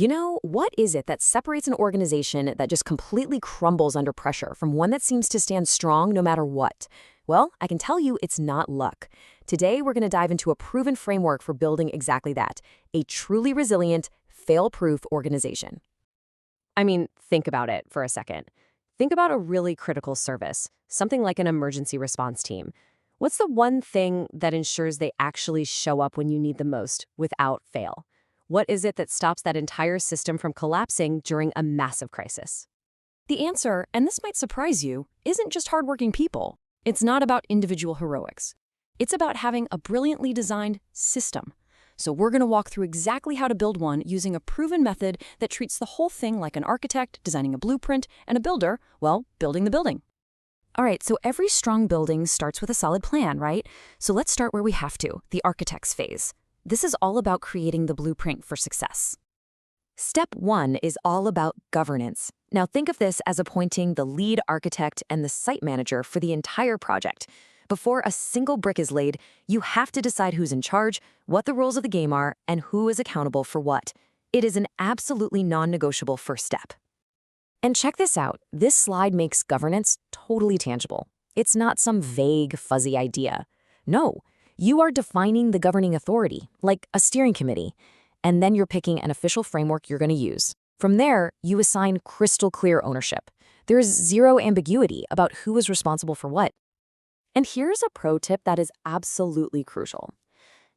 What is it that separates an organization that just completely crumbles under pressure from one that seems to stand strong no matter what? Well, I can tell you it's not luck. Today, we're going to dive into a proven framework for building exactly that, a truly resilient, fail-proof organization. I mean, think about it for a second. Think about a really critical service, something like an emergency response team. What's the one thing that ensures they actually show up when you need them most without fail? What is it that stops that entire system from collapsing during a massive crisis? The answer, and this might surprise you, isn't just hardworking people. It's not about individual heroics. It's about having a brilliantly designed system. So we're going to walk through exactly how to build one using a proven method that treats the whole thing like an architect designing a blueprint and a builder, well, building the building. All right, so every strong building starts with a solid plan, right? So let's start where we have to, the architect's phase. This is all about creating the blueprint for success. Step 1 is all about governance. Now think of this as appointing the lead architect and the site manager for the entire project. Before a single brick is laid, you have to decide who's in charge, what the rules of the game are, and who is accountable for what. It is an absolutely non-negotiable first step. And check this out. This slide makes governance totally tangible. It's not some vague, fuzzy idea. No. You are defining the governing authority, like a steering committee, and then you're picking an official framework you're going to use. From there, you assign crystal clear ownership. There's zero ambiguity about who is responsible for what. And here's a pro tip that is absolutely crucial.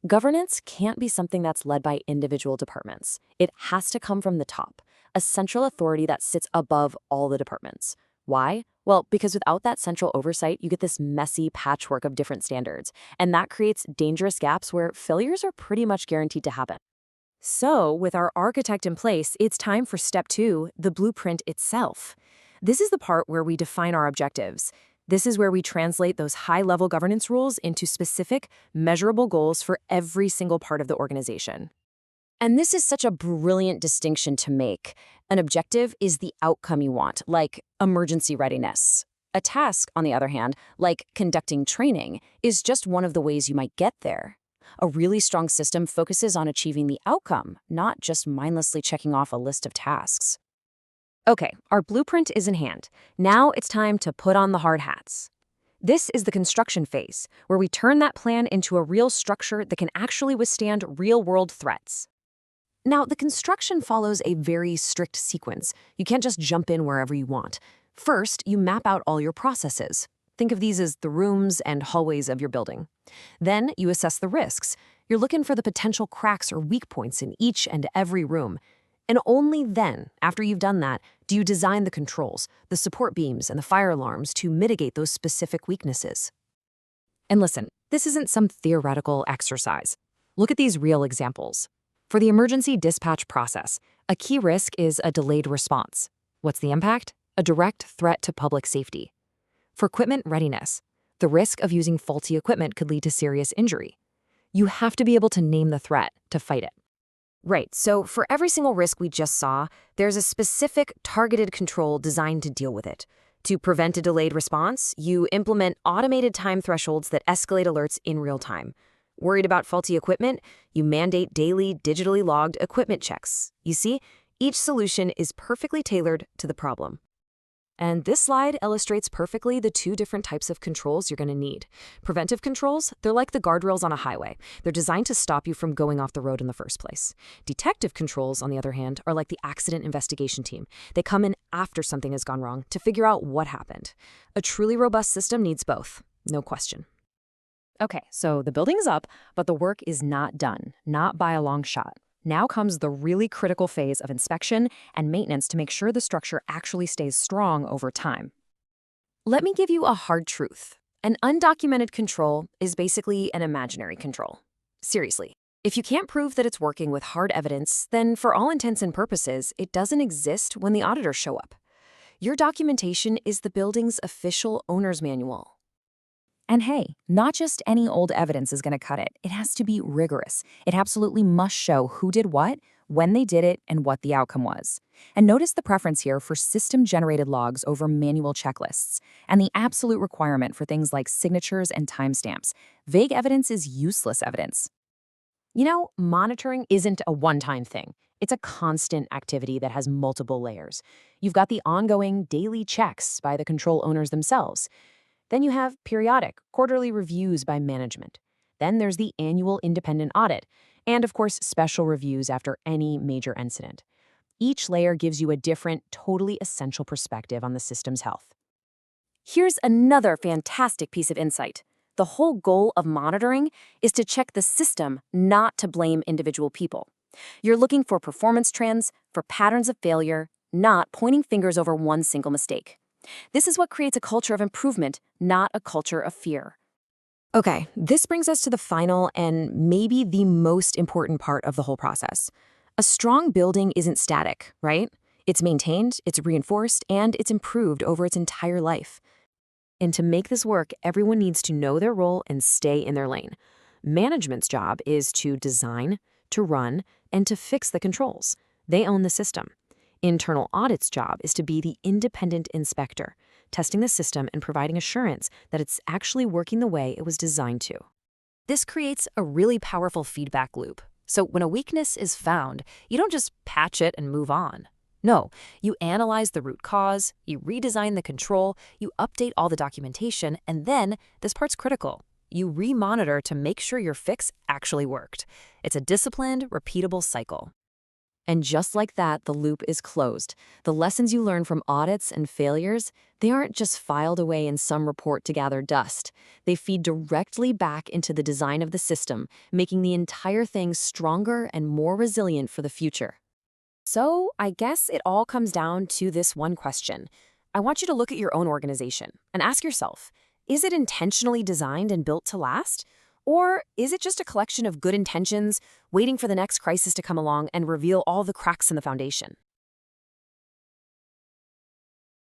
Governance can't be something that's led by individual departments. It has to come from the top, a central authority that sits above all the departments. Why? Well, because without that central oversight, you get this messy patchwork of different standards, and that creates dangerous gaps where failures are pretty much guaranteed to happen. So, with our architect in place, it's time for step 2, the blueprint itself. This is the part where we define our objectives. This is where we translate those high-level governance rules into specific, measurable goals for every single part of the organization. And this is such a brilliant distinction to make. An objective is the outcome you want, like emergency readiness. A task, on the other hand, like conducting training, is just one of the ways you might get there. A really strong system focuses on achieving the outcome, not just mindlessly checking off a list of tasks. Okay, our blueprint is in hand. Now it's time to put on the hard hats. This is the construction phase, where we turn that plan into a real structure that can actually withstand real-world threats. Now, the construction follows a very strict sequence. You can't just jump in wherever you want. First, you map out all your processes. Think of these as the rooms and hallways of your building. Then, you assess the risks. You're looking for the potential cracks or weak points in each and every room. And only then, after you've done that, do you design the controls, the support beams, and the fire alarms to mitigate those specific weaknesses. And listen, this isn't some theoretical exercise. Look at these real examples. For the emergency dispatch process, a key risk is a delayed response. What's the impact? A direct threat to public safety. For equipment readiness, the risk of using faulty equipment could lead to serious injury. You have to be able to name the threat to fight it. Right, so for every single risk we just saw, there's a specific targeted control designed to deal with it. To prevent a delayed response, you implement automated time thresholds that escalate alerts in real time. Worried about faulty equipment? You mandate daily, digitally logged equipment checks. You see, each solution is perfectly tailored to the problem. And this slide illustrates perfectly the two different types of controls you're going to need. Preventive controls, they're like the guardrails on a highway. They're designed to stop you from going off the road in the first place. Detective controls, on the other hand, are like the accident investigation team. They come in after something has gone wrong to figure out what happened. A truly robust system needs both, no question. Okay, so the building's up, but the work is not done, not by a long shot. Now comes the really critical phase of inspection and maintenance to make sure the structure actually stays strong over time. Let me give you a hard truth. An undocumented control is basically an imaginary control. Seriously, if you can't prove that it's working with hard evidence, then for all intents and purposes, it doesn't exist when the auditors show up. Your documentation is the building's official owner's manual. And hey, not just any old evidence is going to cut it. It has to be rigorous. It absolutely must show who did what, when they did it, and what the outcome was. And notice the preference here for system-generated logs over manual checklists, and the absolute requirement for things like signatures and timestamps. Vague evidence is useless evidence. Monitoring isn't a one-time thing. It's a constant activity that has multiple layers. You've got the ongoing daily checks by the control owners themselves. Then you have periodic, quarterly reviews by management. Then there's the annual independent audit, and of course, special reviews after any major incident. Each layer gives you a different, totally essential perspective on the system's health. Here's another fantastic piece of insight. The whole goal of monitoring is to check the system, not to blame individual people. You're looking for performance trends, for patterns of failure, not pointing fingers over one single mistake. This is what creates a culture of improvement, not a culture of fear. Okay, this brings us to the final and maybe the most important part of the whole process. A strong building isn't static, right? It's maintained, it's reinforced, and it's improved over its entire life. And to make this work, everyone needs to know their role and stay in their lane. Management's job is to design, to run, and to fix the controls. They own the system. Internal audit's job is to be the independent inspector, testing the system and providing assurance that it's actually working the way it was designed to. This creates a really powerful feedback loop. So when a weakness is found, you don't just patch it and move on. No, you analyze the root cause, you redesign the control, you update all the documentation, and then, this part's critical, you re-monitor to make sure your fix actually worked. It's a disciplined, repeatable cycle. And just like that, the loop is closed. The lessons you learn from audits and failures, they aren't just filed away in some report to gather dust. They feed directly back into the design of the system, making the entire thing stronger and more resilient for the future. So, I guess it all comes down to this one question. I want you to look at your own organization and ask yourself, is it intentionally designed and built to last? Or is it just a collection of good intentions, waiting for the next crisis to come along and reveal all the cracks in the foundation?